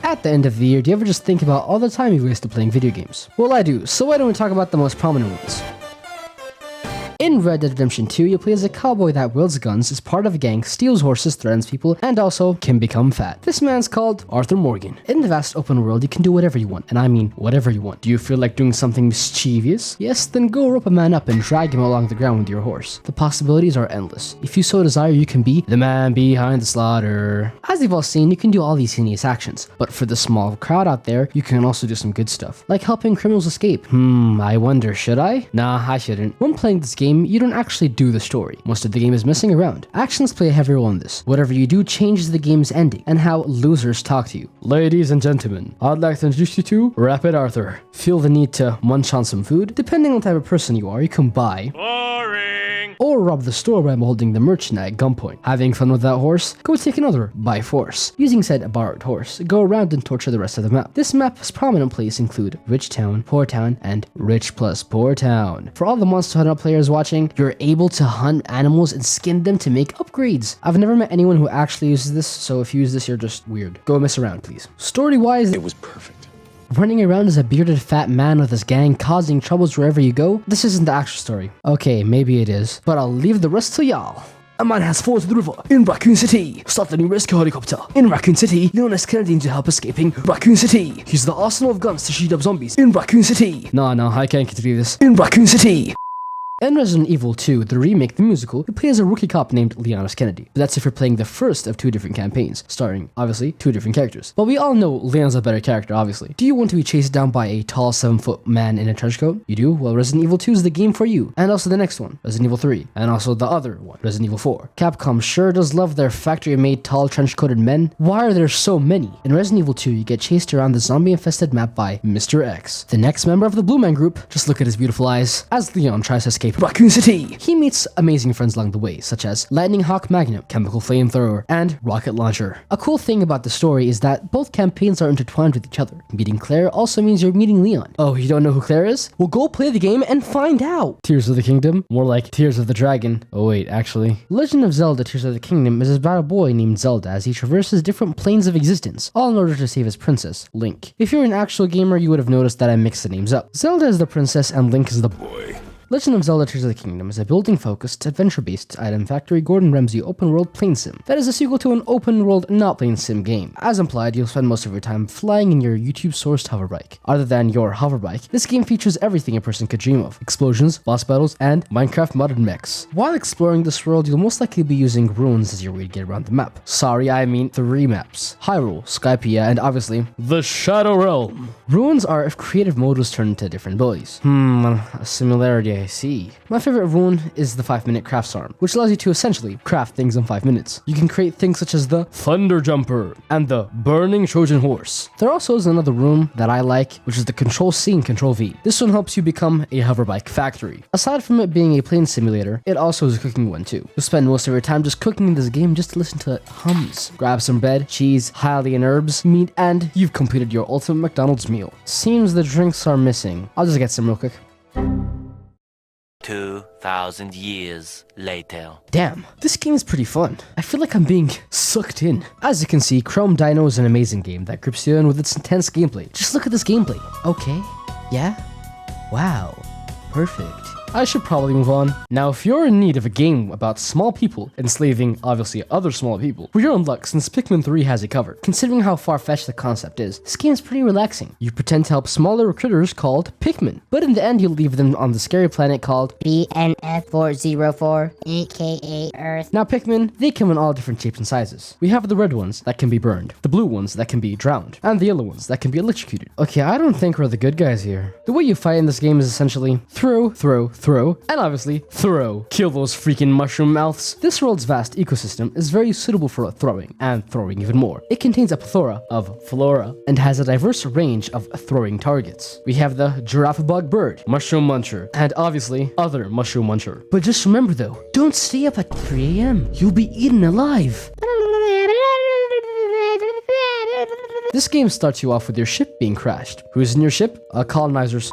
At the end of the year, do you ever just think about all the time you wasted playing video games? Well, I do, so why don't we talk about the most prominent ones? In Red Dead Redemption 2, you play as a cowboy that wields guns, is part of a gang, steals horses, threatens people, and also can become fat. This man's called Arthur Morgan. In the vast open world, you can do whatever you want, and I mean whatever you want. Do you feel like doing something mischievous? Yes, then go rope a man up and drag him along the ground with your horse. The possibilities are endless. If you so desire, you can be the man behind the slaughter. As you've all seen, you can do all these heinous actions, but for the small crowd out there, you can also do some good stuff, like helping criminals escape. I wonder, should I? Nah, I shouldn't. When playing this game, you don't actually do the story. Most of the game is messing around. Actions play a heavy role in this. Whatever you do changes the game's ending and how losers talk to you. Ladies and gentlemen, I'd like to introduce you to Rapid Arthur. Feel the need to munch on some food? Depending on the type of person you are, you can buy or rob the store by holding the merchant at gunpoint. Having fun with that horse? Go take another by force. Using said borrowed horse, go around and torture the rest of the map. This map's prominent places include Rich Town, Poor Town, and Rich plus Poor Town. For all the Monster Hunter players watching, you're able to hunt animals and skin them to make upgrades. I've never met anyone who actually uses this, so if you use this, you're just weird. Go mess around, please. Story-wise, it was perfect. Running around as a bearded fat man with his gang causing troubles wherever you go? This isn't the actual story. Okay, maybe it is, but I'll leave the rest to y'all. A man has fallen to the river in Raccoon City. Start the new rescue helicopter. In Raccoon City, Leon is Kennedy to help escaping Raccoon City. Use the arsenal of guns to shoot up zombies in Raccoon City. No, I can't continue this. In Raccoon City. In Resident Evil 2, the remake, the musical, you play as a rookie cop named Leon S. Kennedy. But that's if you're playing the first of two different campaigns, starring, obviously, two different characters. But we all know Leon's a better character, obviously. Do you want to be chased down by a tall 7-foot man in a trench coat? You do? Well, Resident Evil 2 is the game for you. And also the next one, Resident Evil 3. And also the other one, Resident Evil 4. Capcom sure does love their factory-made tall trench-coated men. Why are there so many? In Resident Evil 2, you get chased around the zombie-infested map by Mr. X, the next member of the Blue Man Group. Just look at his beautiful eyes as Leon tries to escape Raccoon City. He meets amazing friends along the way, such as Lightning Hawk Magnum, Chemical Flamethrower, and Rocket Launcher. A cool thing about the story is that both campaigns are intertwined with each other. Meeting Claire also means you're meeting Leon. Oh, you don't know who Claire is? Well, go play the game and find out! Tears of the Kingdom? More like Tears of the Dragon. Oh wait, actually. Legend of Zelda Tears of the Kingdom is about a boy named Zelda as he traverses different planes of existence, all in order to save his princess, Link. If you're an actual gamer, you would have noticed that I mixed the names up. Zelda is the princess and Link is the boy. Legend of Zelda Tears of the Kingdom is a building-focused, adventure-based item factory Gordon Ramsay open-world plane sim that is a sequel to an open-world not plane sim game. As implied, you'll spend most of your time flying in your YouTube-sourced hoverbike. Other than your hoverbike, this game features everything a person could dream of: explosions, boss battles, and Minecraft modded mechs. While exploring this world, you'll most likely be using runes as your way to get around the map. Sorry, I mean 3 maps: Hyrule, Skypiea, and obviously the Shadow Realm. Runes are if creative mode was turned into different abilities. A similarity I see. My favorite rune is the 5-minute crafts arm, which allows you to essentially craft things in 5 minutes. You can create things such as the Thunder Jumper and the Burning Trojan Horse. There also is another rune that I like, which is the Control C and Control V. This one helps you become a hoverbike factory. Aside from it being a plane simulator, it also is a cooking one too. You'll spend most of your time just cooking in this game just to listen to it hums. Grab some bread, cheese, Hylian herbs, meat, and you've completed your ultimate McDonald's meal. Seems the drinks are missing. I'll just get some real quick. 2,000 years later. Damn, this game is pretty fun. I feel like I'm being sucked in. As you can see, Chrome Dino is an amazing game that grips you in with its intense gameplay. Just look at this gameplay. Okay. Yeah. Wow. Perfect. I should probably move on. Now, if you're in need of a game about small people enslaving, obviously, other small people, well, you're in luck since Pikmin 3 has it covered. Considering how far-fetched the concept is, this game is pretty relaxing. You pretend to help smaller critters called Pikmin, but in the end, you'll leave them on the scary planet called BNF404, aka Earth. Now, Pikmin, they come in all different shapes and sizes. We have the red ones that can be burned, the blue ones that can be drowned, and the yellow ones that can be electrocuted. Okay, I don't think we're the good guys here. The way you fight in this game is essentially throw, and obviously throw. Kill those freaking mushroom mouths. This world's vast ecosystem is very suitable for throwing, and throwing even more. It contains a plethora of flora, and has a diverse range of throwing targets. We have the giraffe bug bird, mushroom muncher, and obviously other mushroom muncher. But just remember though, don't stay up at 3 AM. You'll be eaten alive. This game starts you off with your ship being crashed. Who's in your ship? A colonizer's.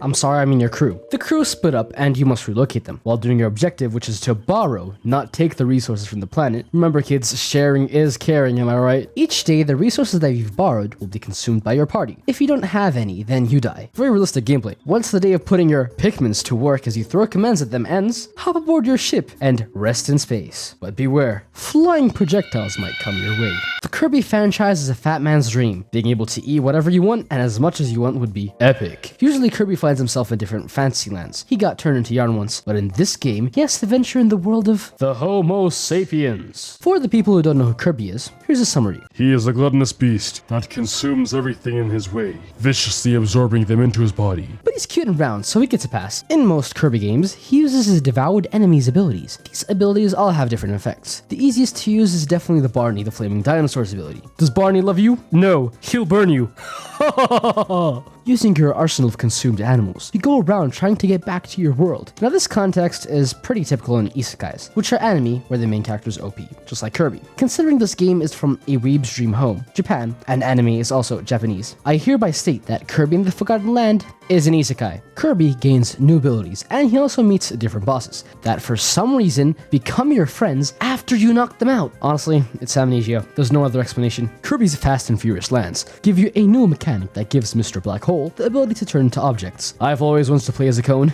I'm sorry, I mean your crew. The crew split up and you must relocate them while doing your objective, which is to borrow, not take the resources from the planet. Remember kids, sharing is caring, am I right? Each day, the resources that you've borrowed will be consumed by your party. If you don't have any, then you die. Very realistic gameplay. Once the day of putting your Pikmins to work as you throw commands at them ends, hop aboard your ship and rest in space. But beware, flying projectiles might come your way. The Kirby franchise is a fat man's dream. Being able to eat whatever you want and as much as you want would be epic. Usually Kirby finds himself in different fantasy lands. He got turned into yarn once, but in this game, he has to venture in the world of the Homo sapiens. For the people who don't know who Kirby is, here's a summary. He is a gluttonous beast that consumes everything in his way, viciously absorbing them into his body. But he's cute and round, so he gets a pass. In most Kirby games, he uses his devoured enemy's abilities. These abilities all have different effects. The easiest to use is definitely the Barney, the flaming dinosaur's ability. Does Barney love you? No, he'll burn you. Using your arsenal of consumed animals, you go around trying to get back to your world. Now this context is pretty typical in isekais, which are anime where the main character is OP, just like Kirby. Considering this game is from a weeb's dream home, Japan, and anime is also Japanese, I hereby state that Kirby in the Forgotten Land is an isekai. Kirby gains new abilities, and he also meets different bosses that for some reason become your friends after you knock them out. Honestly, it's amnesia. There's no other explanation. Kirby's Fast and Furious lands give you a new mechanic that gives Mr. Black Hole the ability to turn into objects. I've always wanted to play as a cone.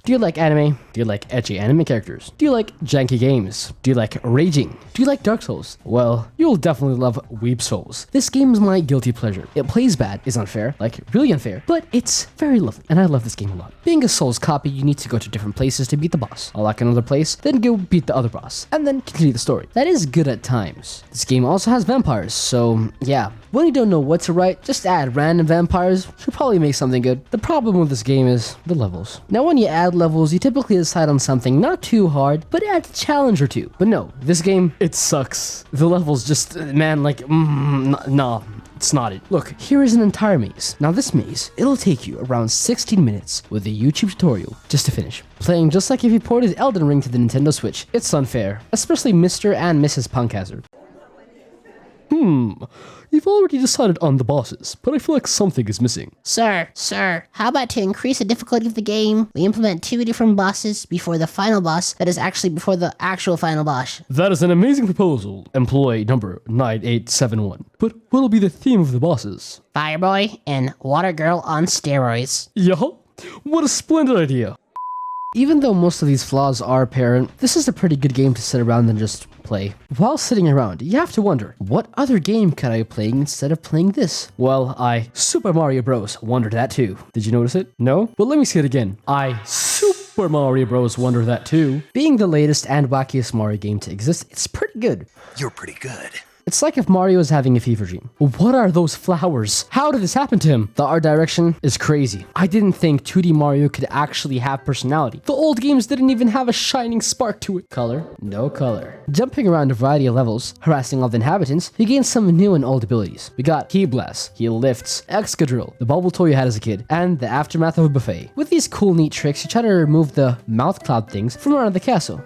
Do you like anime? Do you like edgy anime characters? Do you like janky games? Do you like raging? Do you like Dark Souls? Well, you'll definitely love Weeb Souls. This game is my guilty pleasure. It plays bad, is unfair, like really unfair, but it's very lovely, and I love this game a lot. Being a Souls copy, you need to go to different places to beat the boss. Unlock another place, then go beat the other boss, and then continue the story. That is good at times. This game also has vampires, so yeah. When you don't know what to write, just add random vampires. You'll probably make something good. The problem with this game is the levels. Now when you add levels, you typically decide on something not too hard, but add a challenge or two. But no, this game, it sucks. The levels just, man, like, nah. It's not it. Look, here is an entire maze. Now this maze, it'll take you around 16 minutes with a YouTube tutorial just to finish. Playing just like if you ported Elden Ring to the Nintendo Switch. It's unfair, especially Mr. and Mrs. Punkhazard. You've already decided on the bosses, but I feel like something is missing. Sir, how about to increase the difficulty of the game, we implement 2 different bosses before the final boss that is actually before the actual final boss? That is an amazing proposal, employee number 9871. But what'll be the theme of the bosses? Fireboy and Water Girl on steroids. Yeah? What a splendid idea. Even though most of these flaws are apparent, this is a pretty good game to sit around and just play. While sitting around, you have to wonder, what other game could I be playing instead of playing this? Well, Super Mario Bros. Wondered that too. Did you notice it? No? Well, let me say it again. Super Mario Bros. Wondered that too. Being the latest and wackiest Mario game to exist, it's pretty good. You're pretty good. It's like if Mario is having a fever dream. What are those flowers? How did this happen to him? The art direction is crazy. I didn't think 2D Mario could actually have personality. The old games didn't even have a shining spark to it. Color? No color. Jumping around a variety of levels, harassing all the inhabitants, you gain some new and old abilities. We got Key Blast, Heel Lifts, Excadrill, the bubble toy you had as a kid, and the Aftermath of a Buffet. With these cool neat tricks, you try to remove the mouth cloud things from around the castle.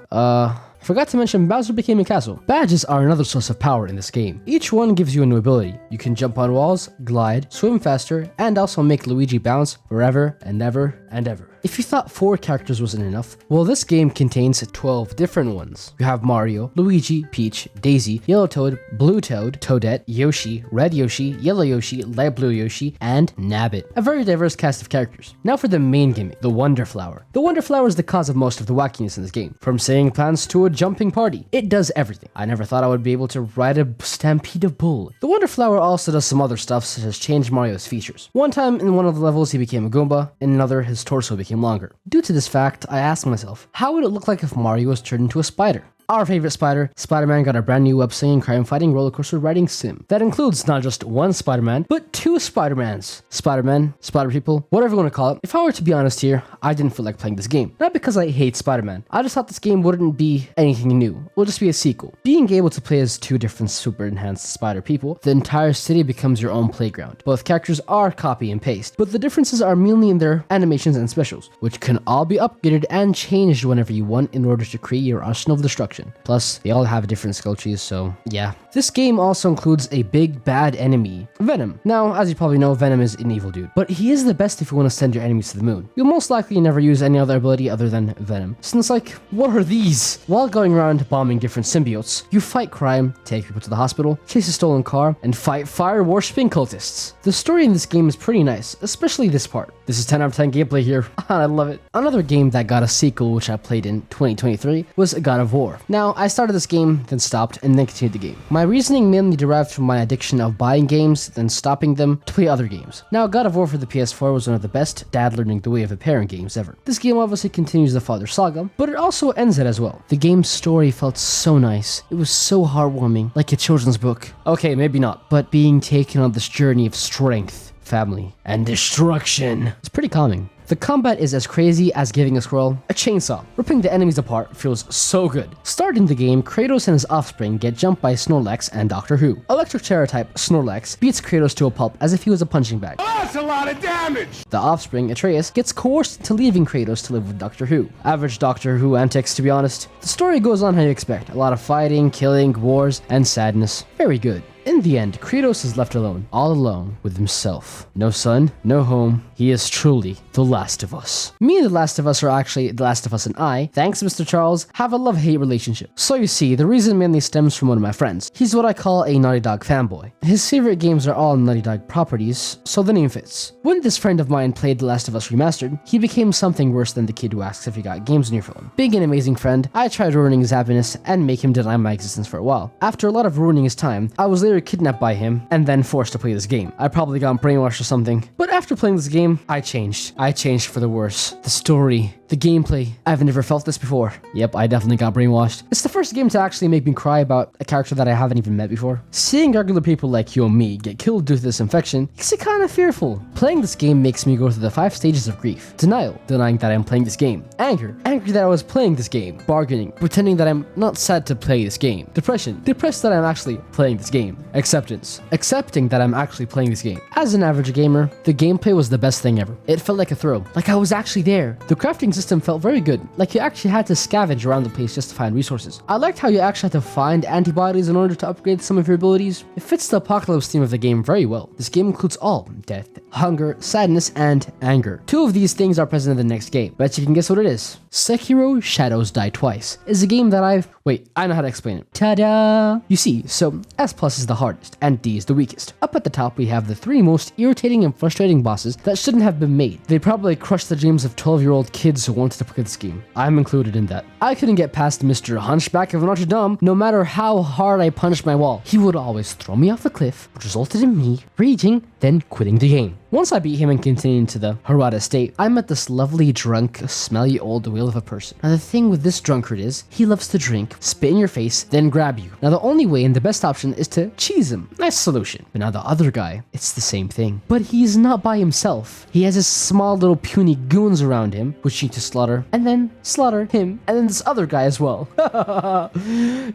Forgot to mention Bowser became a castle. Badges are another source of power in this game. Each one gives you a new ability. You can jump on walls, glide, swim faster, and also make Luigi bounce forever and ever and ever. If you thought 4 characters wasn't enough, well this game contains 12 different ones. You have Mario, Luigi, Peach, Daisy, Yellow Toad, Blue Toad, Toadette, Yoshi, Red Yoshi, Yellow Yoshi, Light Blue Yoshi, and Nabbit. A very diverse cast of characters. Now for the main gimmick, the Wonder Flower. The Wonder Flower is the cause of most of the wackiness in this game. From saying plans to a jumping party. It does everything. I never thought I would be able to ride a stampede of bull. The Wonder Flower also does some other stuff such as change Mario's features. One time in one of the levels he became a Goomba, in another his torso became longer. Due to this fact, I asked myself, how would it look like if Mario was turned into a spider? Our favorite spider, Spider-Man, got a brand new web slinging, crime fighting, roller coaster riding sim. That includes not just one Spider-Man, but 2 Spider-Mans. Spider-Man, Spider-People, whatever you want to call it. If I were to be honest here, I didn't feel like playing this game. Not because I hate Spider-Man. I just thought this game wouldn't be anything new. It will just be a sequel. Being able to play as 2 different super enhanced spider people, the entire city becomes your own playground. Both characters are copy and paste, but the differences are mainly in their animations and specials, which can all be upgraded and changed whenever you want in order to create your arsenal of destruction. destruction. Plus, they all have different skill trees, so yeah. This game also includes a big bad enemy, Venom. Now, as you probably know, Venom is an evil dude, but he is the best if you want to send your enemies to the moon. You'll most likely never use any other ability other than Venom, since like, what are these? While going around bombing different symbiotes, you fight crime, take people to the hospital, chase a stolen car, and fight fire-worshipping cultists. The story in this game is pretty nice, especially this part. This is 10 out of 10 gameplay here, I love it. Another game that got a sequel, which I played in 2023, was God of War. Now, I started this game, then stopped, and then continued the game. My reasoning mainly derived from my addiction of buying games, then stopping them to play other games. Now, God of War for the PS4 was one of the best dad learning the way of repairing games ever. This game obviously continues the father saga, but it also ends it as well. The game's story felt so nice. It was so heartwarming, like a children's book. Okay, maybe not, but being taken on this journey of strength, family, and destruction. It's pretty calming. The combat is as crazy as giving a squirrel a chainsaw. Ripping the enemies apart feels so good. Starting the game, Kratos and his offspring get jumped by Snorlax and Doctor Who. Electric Terror type Snorlax beats Kratos to a pulp as if he was a punching bag. That's a lot of damage! The offspring, Atreus, gets coerced into leaving Kratos to live with Doctor Who. Average Doctor Who antics, to be honest. The story goes on how you expect. A lot of fighting, killing, wars, and sadness. Very good. In the end, Kratos is left alone, all alone with himself. No son, no home. He is truly the Last of Us. Me and the Last of Us are actually The Last of Us and I, thanks Mr. Charles, have a love-hate relationship. So you see, the reason mainly stems from one of my friends. He's what I call a Naughty Dog fanboy. His favorite games are all Naughty Dog properties, so the name fits. When this friend of mine played The Last of Us Remastered, he became something worse than the kid who asks if you got games on your phone. Being an amazing friend, I tried ruining his happiness and make him deny my existence for a while. After a lot of ruining his time, I was later kidnapped by him and then forced to play this game. I probably got brainwashed or something, but after playing this game, I changed. I changed for the worse. The story, the gameplay, I've never felt this before. Yep, I definitely got brainwashed. It's the first game to actually make me cry about a character that I haven't even met before. Seeing regular people like you and me get killed due to this infection makes it kind of fearful. Playing this game makes me go through the 5 stages of grief. Denial, denying that I'm playing this game. Anger, angry that I was playing this game. Bargaining, pretending that I'm not sad to play this game. Depression, depressed that I'm actually playing this game. Acceptance, accepting that I'm actually playing this game. As an average gamer, the gameplay was the best thing ever. It felt like a thrill, like I was actually there. The crafting system felt very good, like you actually had to scavenge around the place just to find resources. I liked how you actually had to find antibodies in order to upgrade some of your abilities. It fits the apocalypse theme of the game very well. This game includes all death, hunger, sadness, and anger. 2 of these things are present in the next game. Bet you can guess what it is. Sekiro Shadows Die Twice is a game that I know how to explain it. Ta-da! You see, so S+ is the hardest, and D is the weakest. Up at the top, we have the 3 most irritating and frustrating bosses that shouldn't have been made. They probably crushed the dreams of 12-year-old kids who wanted to play this game. I'm included in that. I couldn't get past Mr. Hunchback of Notre Dame, no matter how hard I punched my wall. He would always throw me off the cliff, which resulted in me raging, then quitting the game. Once I beat him and continued to the Harada estate, I met this lovely, drunk, smelly old whale of a person. Now the thing with this drunkard is, he loves to drink, spit in your face, then grab you. Now the only way and the best option is to cheese him. Nice solution. But now the other guy, it's the same thing. But he's not by himself. He has his small little puny goons around him, which you need to slaughter, and then slaughter him, and then this other guy as well.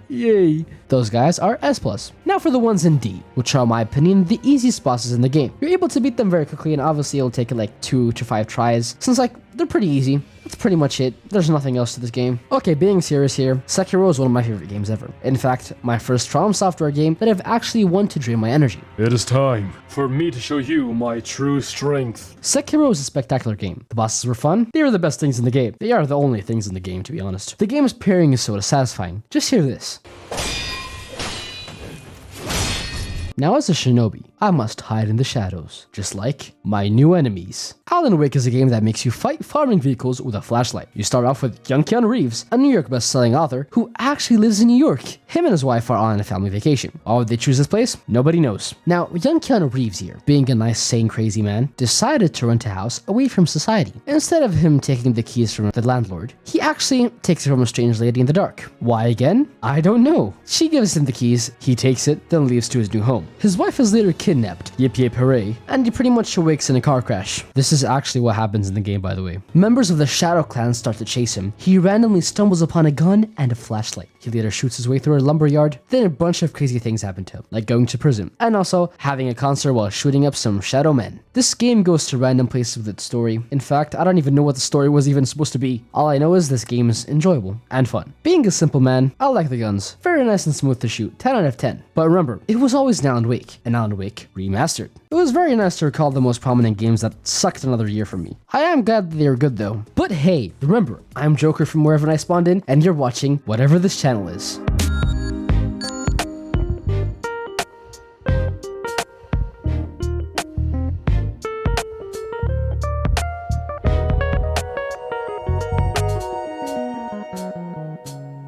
Yay. Those guys are S+. Now for the ones in D, which are in my opinion the easiest bosses in the game. You're able to beat them very quickly, and obviously it'll take like 2 to 5 tries, since they're pretty easy. That's pretty much it. There's nothing else to this game. Okay, being serious here, Sekiro is one of my favorite games ever. In fact, my first From Software game that I've actually wanted to drain my energy. It is time for me to show you my true strength. Sekiro is a spectacular game. The bosses were fun. They are the best things in the game. They are the only things in the game, to be honest. The game's pairing is so satisfying. Just hear this. Now as a shinobi, I must hide in the shadows, just like my new enemies. Alan Wake is a game that makes you fight farming vehicles with a flashlight. You start off with young Keanu Reeves, a New York best-selling author who actually lives in New York. Him and his wife are on a family vacation. Why would they choose this place? Nobody knows. Now, young Keanu Reeves here, being a nice, sane, crazy man, decided to rent a house away from society. Instead of him taking the keys from the landlord, he actually takes it from a strange lady in the dark. Why again? I don't know. She gives him the keys, he takes it, then leaves to his new home. His wife is later kidnapped, yip yip hooray, and he pretty much awakes in a car crash. This is actually what happens in the game, by the way. Members of the Shadow Clan start to chase him. He randomly stumbles upon a gun and a flashlight. He later shoots his way through a lumberyard, then a bunch of crazy things happen to him, like going to prison, and also having a concert while shooting up some shadow men. This game goes to random places with its story. In fact, I don't even know what the story was even supposed to be. All I know is this game is enjoyable and fun. Being a simple man, I like the guns. Very nice and smooth to shoot, 10 out of 10. But remember, it was always an Alan Wake, and Alan Wake remastered. It was very nice to recall the most prominent games that sucked another year from me. I am glad that they were good though. But hey, remember, I'm Joker from wherever I spawned in, and you're watching whatever this channel is.